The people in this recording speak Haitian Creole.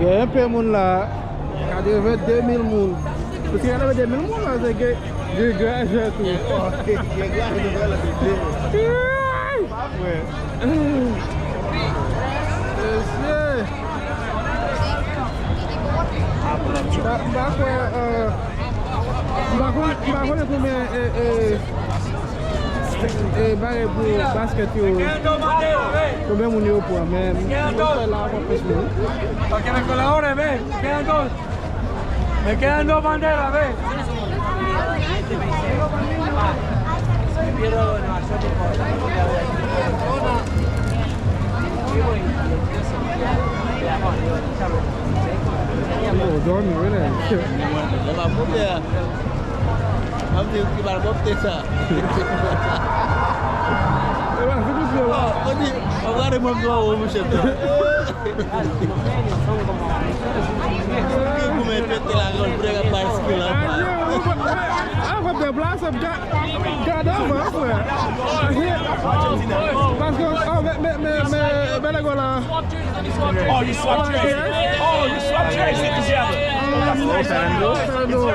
Il y a un peu de monde là, quand il y avait 2000 monde. Parce qu'il y avait 2000 monde là, c'est que j'ai gagé tout. J'ai gagé tout là, c'est pour basket, combien mon euro pour même? Para que me colabore, ve, quedan dos. Me quedan dos banderas, ve. Dorme, verdade? Levar por terra. Vamos ter que parar por terra. Agora eu vou mexer. Como é que lá agora prega para esquilar? Ah, vai ter blast up caramba, parce que me agora. Oh, you swap chairs. Oh, you swap chairs. Sit together. Fernando.